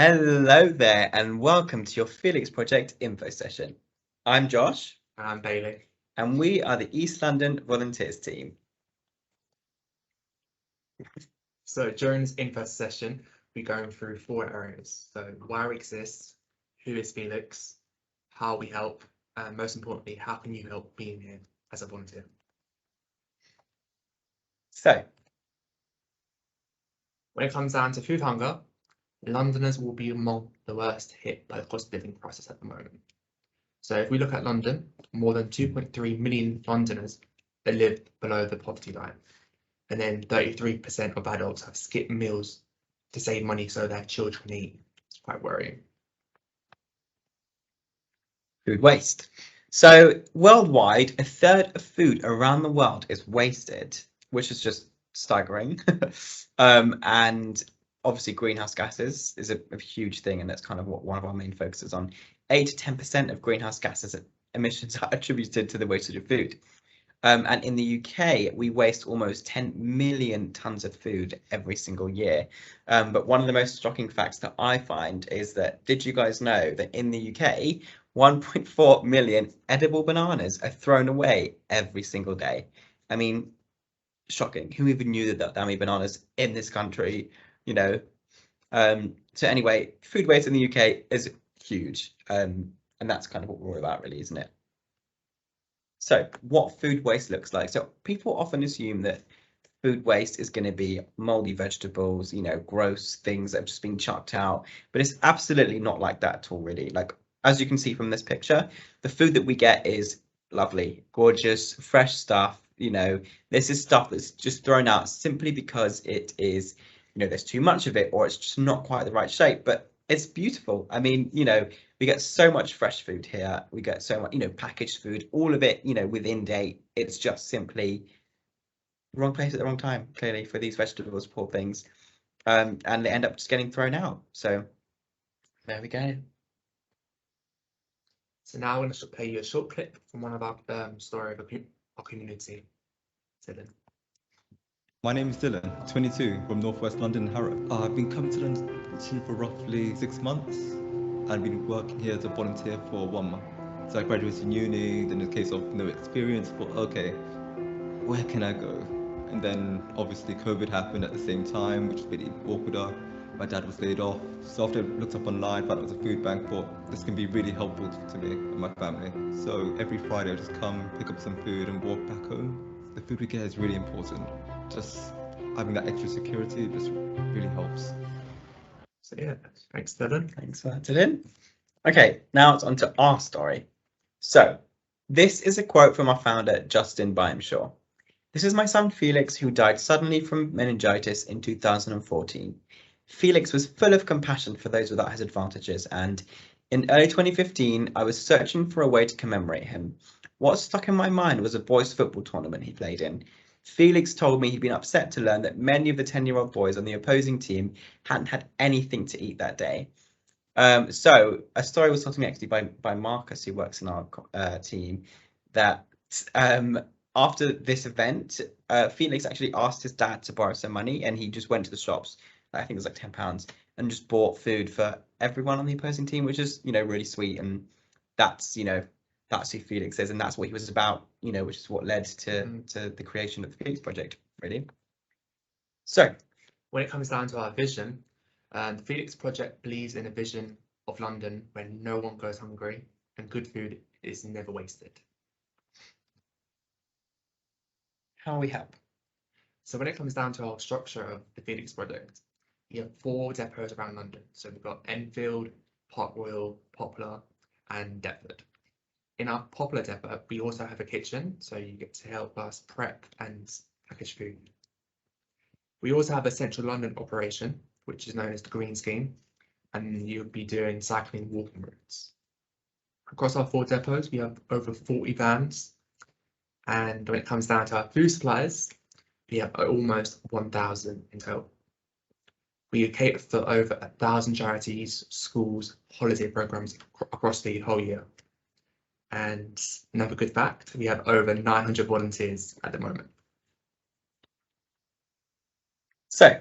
Hello there, and welcome to your Felix Project info session. I'm Josh, And I'm Bailey. and we are the East London Volunteers team. So during this info session, we're going through 4 areas. So why we exist, who is Felix, how we help, and most importantly, how can you help being here as a volunteer? So, When it comes down to food hunger, Londoners will be among the worst hit by the cost of living crisis at the moment. So if we look at London, more than 2.3 million Londoners that live below the poverty line. And then 33% of adults have skipped meals to save money so their children can eat. It's quite worrying. food waste. So, worldwide, a third of food around the world is wasted, which is just staggering. And obviously, greenhouse gases is a huge thing, and that's kind of what one of our main focuses on. 8 to 10% of greenhouse gases emissions are attributed to the wastage of food. And in the UK, we waste almost 10 million tons of food every single year. But one of the most shocking facts that I find is that, did you guys know that in the UK, 1.4 million edible bananas are thrown away every single day? I mean, shocking. Who even knew that many bananas in this country, you know? So anyway, food waste in the UK is huge. And that's kind of what we're all about, really, isn't it? So what food waste looks like. So people often assume that food waste is going to be moldy vegetables, gross things that have just been chucked out. But it's absolutely not like that at all, really. Like, as you can see from this picture, the food that we get is lovely, gorgeous, fresh stuff. This is stuff that's just thrown out simply because it is, there's too much of it or it's just not quite the right shape. But it's beautiful. I mean, we get so much fresh food here. We get so much, packaged food, all of it, within date. It's just simply the wrong place at the wrong time, clearly, for these vegetables, poor things. And they end up just getting thrown out. So there we go. So now I'm going to play you a short clip from one of our story of our community. Dylan. My name is Dylan, 22, from Northwest London, Harrow. I've been coming to London for roughly 6 months and been working here as a volunteer for 1 month. So I graduated uni, then in the case of no experience, thought, okay, where can I go? And then obviously COVID happened at the same time, which was really awkward. My dad was laid off. So after I looked up online, found it was a food bank, thought this can be really helpful to me and my family. So every Friday I just come, pick up some food and walk back home. The food we get is really important. Just having that extra security just really helps. So yeah, thanks Dylan. Thanks for that, Dylan. Okay, now it's on to our story. So this is a quote from our founder, Justin Bimeshaw. This is my son Felix, who died suddenly from meningitis in 2014. Felix was full of compassion for those without his advantages, and in early 2015, I was searching for a way to commemorate him. What stuck in my mind was a boys' football tournament he played in. Felix told me he'd been upset to learn that many of the 10-year-old boys on the opposing team hadn't had anything to eat that day. So a story was told to me actually by Marcus, who works in our team, that after this event, Felix actually asked his dad to borrow some money, and he just went to the shops. I think it was like £10, and just bought food for everyone on the opposing team, which is really sweet. And that's that's who Felix is, and that's what he was about. Which is what led to the creation of the Felix Project, really. So when it comes down to our vision, the Felix Project believes in a vision of London where no one goes hungry and good food is never wasted. How we help? So when it comes down to our structure of the Felix Project, we have 4 depots around London. So we've got Enfield, Park Royal, Poplar, and Deptford. In our Poplar depot, we also have a kitchen, so you get to help us prep and package food. We also have a central London operation, which is known as the Green Scheme, and you'll be doing cycling walking routes. Across our 4 depots, we have over 40 vans, and when it comes down to our food supplies, we have almost 1,000 in total. We cater for over 1,000 charities, schools, holiday programs across the whole year. And another good fact, we have over 900 volunteers at the moment. So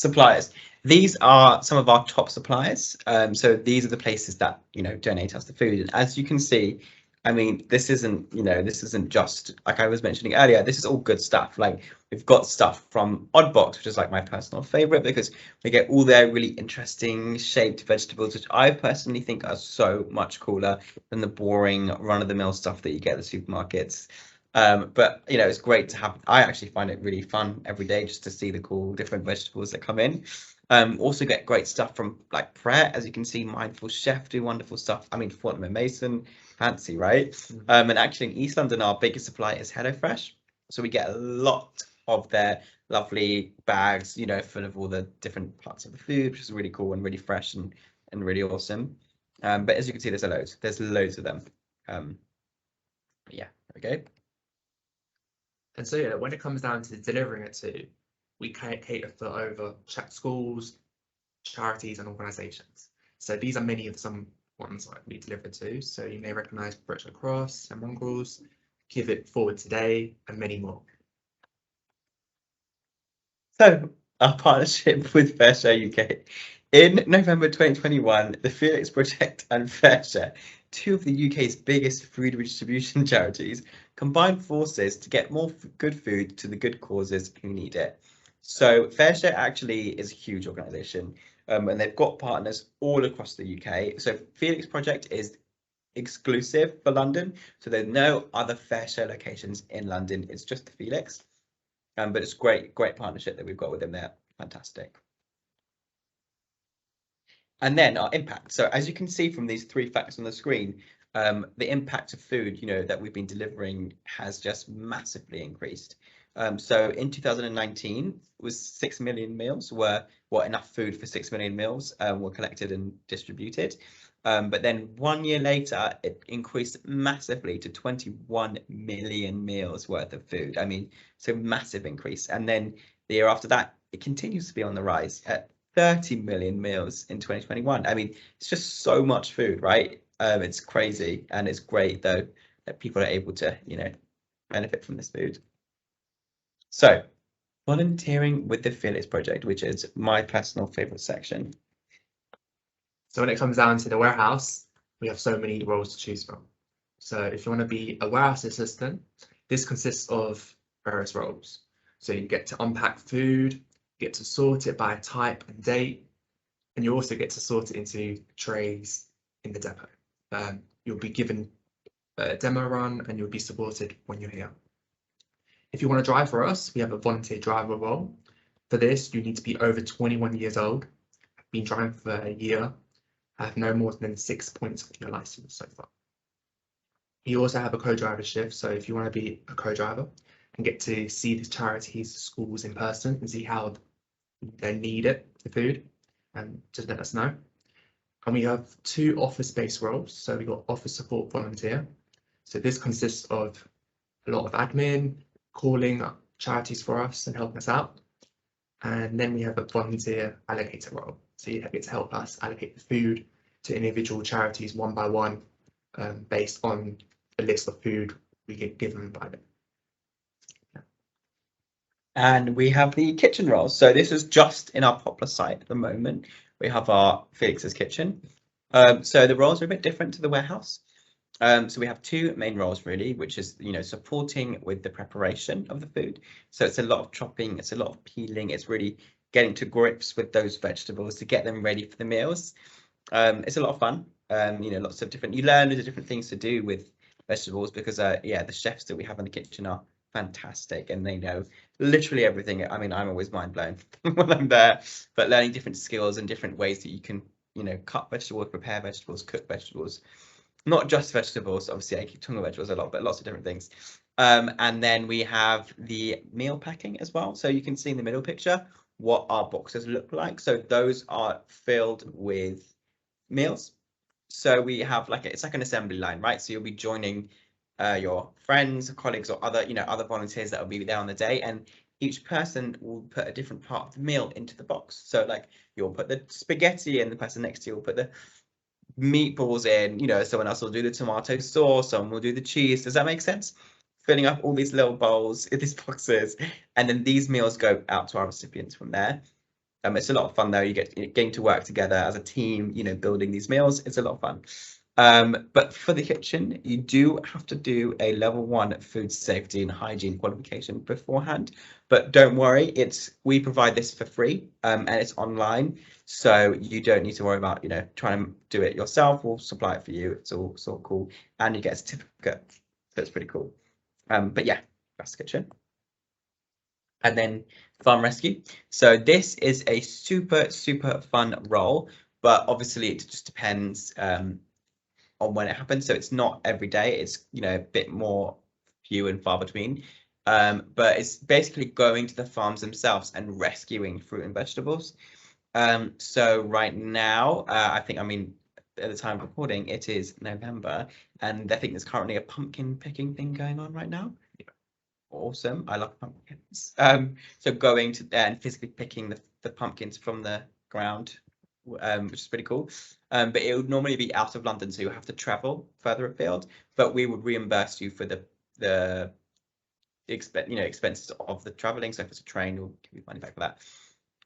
Suppliers. These are some of our top suppliers. So these are the places that, you know, donate us the food. And as you can see, I mean, this isn't just, like I was mentioning earlier, this is all good stuff. Like, we've got stuff from Oddbox, which is like my personal favorite, because we get all their really interesting shaped vegetables, which I personally think are so much cooler than the boring run-of-the-mill stuff that you get at the supermarkets. But you know, it's great to have. I actually find it really fun every day just to see the cool different vegetables that come in. Also get great stuff from like Pret, as you can see. Mindful Chef do wonderful stuff. I mean, Fortnum and Mason, fancy, right? And actually in East London, our biggest supplier is HelloFresh, so we get a lot of their lovely bags, you know, full of all the different parts of the food, which is really cool and really fresh and really awesome. But as you can see, there's loads of them. Yeah, there we go. And so yeah, when it comes down to delivering it to, we cater for over schools, charities and organisations. So these are many of some ones that we deliver to. So you may recognise British Cross and Mongrels, Give It Forward Today, and many more. So our partnership with FareShare UK. In November 2021, the Felix Project and FareShare, two of the UK's biggest food redistribution charities, combined forces to get more good food to the good causes who need it. So FareShare actually is a huge organisation, and they've got partners all across the UK. So Felix Project is exclusive for London, so there's no other FareShare locations in London. It's just the Felix. But it's great partnership that we've got with them there. Fantastic. And then our impact. So as you can see from these three facts on the screen, the impact of food, you know, that we've been delivering has just massively increased. So in 2019, was 6 million meals were enough food for 6 million meals were collected and distributed. But then 1 year later, it increased massively to 21 million meals worth of food. I mean, so massive increase. And then the year after that, it continues to be on the rise at 30 million meals in 2021. I mean, it's just so much food, right? It's crazy, and it's great though that people are able to, you know, benefit from this food. So, volunteering with the Felix Project, which is my personal favorite section. So when it comes down to the warehouse, we have so many roles to choose from. So if you want to be a warehouse assistant, this consists of various roles. So you get to unpack food, you get to sort it by type and date, and you also get to sort it into trays in the depot. You'll be given a demo run and you'll be supported when you're here. If you want to drive for us, we have a volunteer driver role. For this, you need to be over 21 years old, been driving for a year, have no more than 6 points on your license so far. You also have a co-driver shift, so if you want to be a co-driver and get to see the charities, schools in person and see how they need it, the food, and just let us know. And we have 2 office-based roles, so we've got office support volunteer. So this consists of a lot of admin, calling charities for us and helping us out. And then we have a volunteer allocator role. So you get to help us allocate the food to individual charities one by one, based on a list of food we get given by them. Yeah. And we have the kitchen roles. So this is just in our Poplar site at the moment. We have our Felix's kitchen. So the roles are a bit different to the warehouse. So we have 2 main roles really, which is, you know, supporting with the preparation of the food. So it's a lot of chopping, it's a lot of peeling, it's really getting to grips with those vegetables to get them ready for the meals. It's a lot of fun. You know, lots of different, you learn the different things to do with vegetables because yeah, the chefs that we have in the kitchen are fantastic and they know literally everything. I mean, I'm always mind blown when I'm there, but learning different skills and different ways that you can, you know, cut vegetables, prepare vegetables, cook vegetables. Not just vegetables, obviously I keep talking about vegetables a lot, but lots of different things. And then we have the meal packing as well. So you can see in the middle picture what our boxes look like. So those are filled with meals. So we have like it's like an assembly line, right? So you'll be joining your friends, colleagues, or other, you know, other volunteers that will be there on the day, and each person will put a different part of the meal into the box. So like you'll put the spaghetti and the person next to you will put the meatballs in, you know, someone else will do the tomato sauce, someone will do the cheese. Does that make sense? Filling up all these little bowls in these boxes, and then these meals go out to our recipients from there. It's a lot of fun though. You're getting to work together as a team, you know, building these meals. It's a lot of fun. But for the kitchen, you do have to do a level 1 food safety and hygiene qualification beforehand. But don't worry, we provide this for free, and it's online, so you don't need to worry about, you know, trying to do it yourself. We'll supply it for you. It's all cool, and you get a certificate, so it's pretty cool. But yeah, that's the kitchen. And then farm rescue. So this is a super fun role, but obviously it just depends on when it happens. So it's not every day. It's, you know, a bit more few and far between. But it's basically going to the farms themselves and rescuing fruit and vegetables. So right now, I mean, at the time of recording, it is November, and I think there's currently a pumpkin picking thing going on right now. Awesome. I love pumpkins. So going to there and physically picking the pumpkins from the ground, which is pretty cool. But it would normally be out of London, so you have to travel further afield. But we would reimburse you for the expenses of the traveling. So if it's a train, we'll give you money back for that.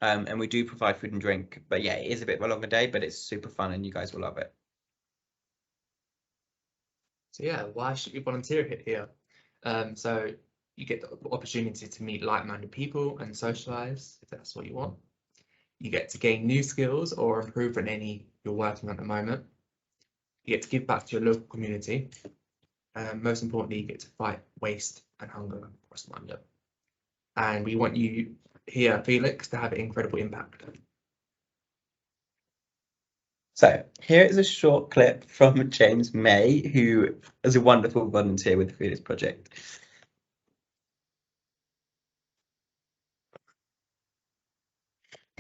And we do provide food and drink. But yeah, it is a bit of a longer day, but it's super fun, and you guys will love it. So yeah, why should you volunteer here? So you get the opportunity to meet like-minded people and socialize, if that's what you want. You get to gain new skills or improve on any you're working on at the moment. You get to give back to your local community. Most importantly, you get to fight waste and hunger across London. And we want you here, Felix, to have an incredible impact. So here is a short clip from James May, who is a wonderful volunteer with the Felix Project.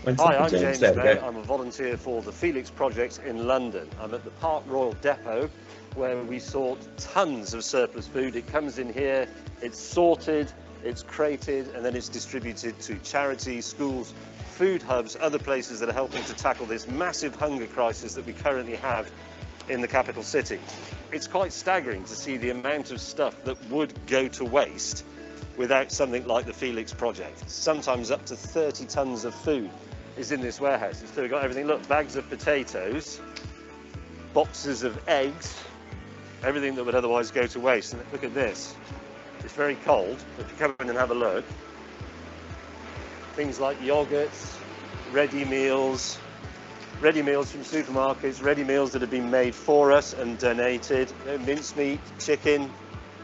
Hi, I'm James May. I'm a volunteer for the Felix Project in London. I'm at the Park Royal Depot, where we sort tons of surplus food. It comes in here, it's sorted, it's crated, and then it's distributed to charities, schools, food hubs, other places that are helping to tackle this massive hunger crisis that we currently have in the capital city. It's quite staggering to see the amount of stuff that would go to waste without something like the Felix Project. Sometimes up to 30 tons of food is in this warehouse. So we've got everything, look, bags of potatoes, boxes of eggs, everything that would otherwise go to waste. And look at this, it's very cold, but if you come in and have a look, things like yogurts, ready meals from supermarkets, ready meals that have been made for us and donated, mincemeat, chicken,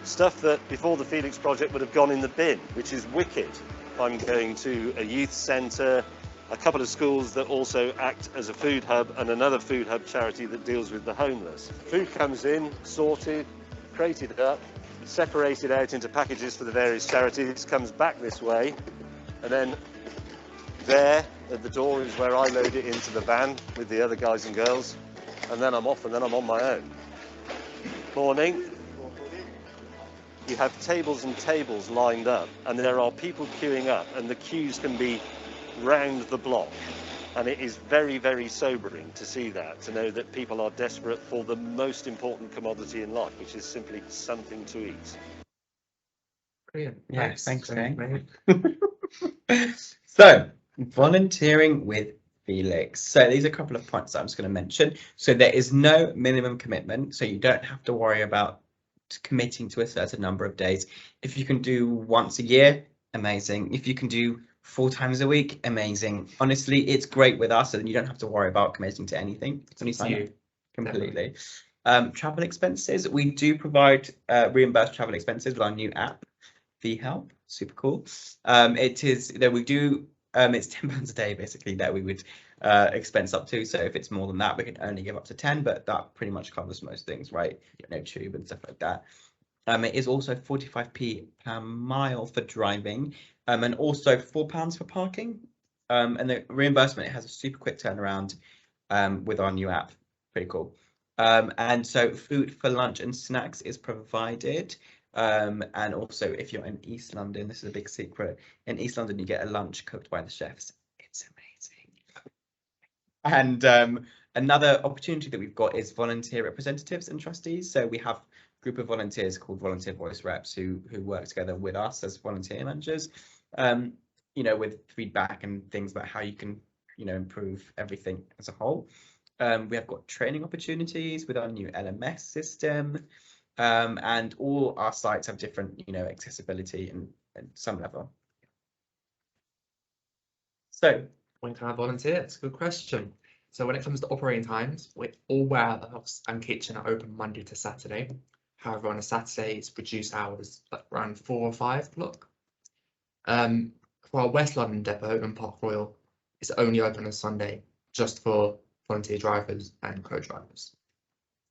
stuff that before the Felix Project would have gone in the bin, which is wicked. I'm going to a youth centre, a couple of schools that also act as a food hub, and another food hub charity that deals with the homeless. Food comes in, sorted, crated up, separated out into packages for the various charities, comes back this way, and then there at the door is where I load it into the van with the other guys and girls, and then I'm off, and then I'm on my own. Morning. You have tables and tables lined up, and there are people queuing up, and the queues can be round the block, and it is very, very sobering to see that, to know that people are desperate for the most important commodity in life, which is simply something to eat. Brilliant. Yeah, thanks, mate. So, volunteering with Felix. So these are a couple of points that I'm just going to mention. So there is no minimum commitment, so you don't have to worry about committing to a certain number of days. If you can do once a year, amazing. If you can do 4 times a week, amazing. Honestly, it's great with us, and you don't have to worry about committing to anything. It's only sign up completely. Travel expenses, we do provide reimbursed travel expenses with our new app, the Help. Super cool. It is that we do. It's £10 a day basically that we would expense up to. So if it's more than that, we can only give up to 10, but that pretty much covers most things, right? No tube and stuff like that. It is also 45p per mile for driving, and also £4 for parking. And the reimbursement, it has a super quick turnaround with our new app. Pretty cool. And so food for lunch and snacks is provided. And also if you're in East London, this is a big secret, in East London you get a lunch cooked by the chefs. It's amazing. And another opportunity that we've got is volunteer representatives and trustees. So we have a group of volunteers called volunteer voice reps who work together with us as volunteer managers, you know, with feedback and things about how you can improve everything as a whole. We have got training opportunities with our new LMS system, and all our sites have different, accessibility and some level. So when can I volunteer? It's a good question. So when it comes to operating times, all warehouse and kitchen are open Monday to Saturday. However, on a Saturday, it's reduced hours, like around 4 or 5 o'clock. For our West London depot in Park Royal, it's only open on Sunday, just for volunteer drivers and co-drivers.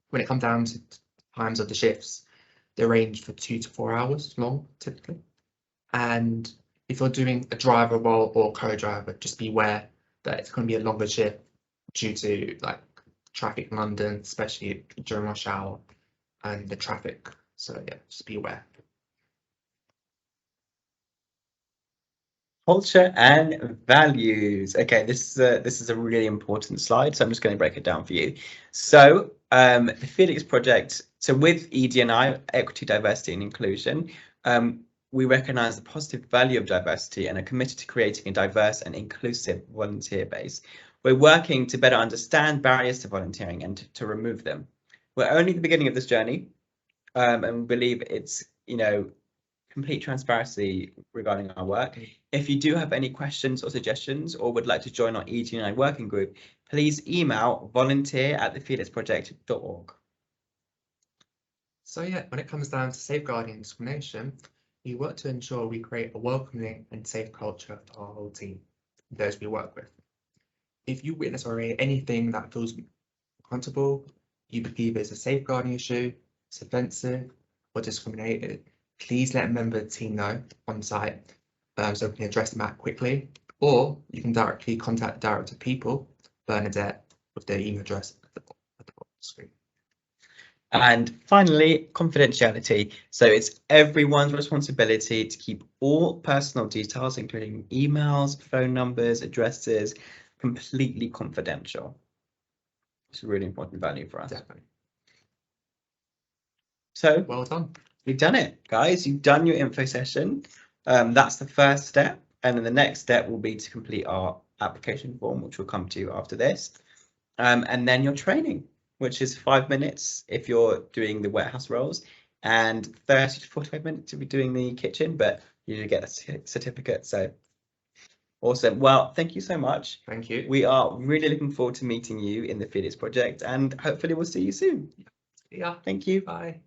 When it comes down to times of the shifts, they range for 2 to 4 hours long, typically. And if you're doing a driver role or co-driver, just be aware that it's going to be a longer shift due to like traffic in London, especially during rush hour and the traffic. So yeah, just be aware. Culture and values. Okay, this is a really important slide, so I'm just going to break it down for you. So the Felix project, so with ED&I, equity, diversity and inclusion, we recognise the positive value of diversity and are committed to creating a diverse and inclusive volunteer base. We're working to better understand barriers to volunteering and to remove them. We're only at the beginning of this journey, and we believe it's, complete transparency regarding our work. If you do have any questions or suggestions or would like to join our ED&I working group, please email volunteer@thefelicsproject.org. So yeah, when it comes down to safeguarding discrimination, we work to ensure we create a welcoming and safe culture for our whole team, those we work with. If you witness or hear anything that feels uncomfortable, you believe it's a safeguarding issue, it's offensive or discriminated, please let a member of the team know on site, so we can address them quickly, or you can directly contact the Director of People, Bernadette, with their email address at the bottom of the screen. And finally, confidentiality. So it's everyone's responsibility to keep all personal details, including emails, phone numbers, addresses, completely confidential. It's a really important value for us. Definitely. So Well done. You've done it, guys. You've done your info session. That's the first step. And then the next step will be to complete our application form, which we'll come to after this. And then your training, which is 5 minutes if you're doing the warehouse roles and 30 to 45 minutes if you're doing the kitchen, but you get a certificate. So awesome. Well, thank you so much. Thank you. We are really looking forward to meeting you in the Felix project, and hopefully we'll see you soon. Yeah. Thank you. Bye.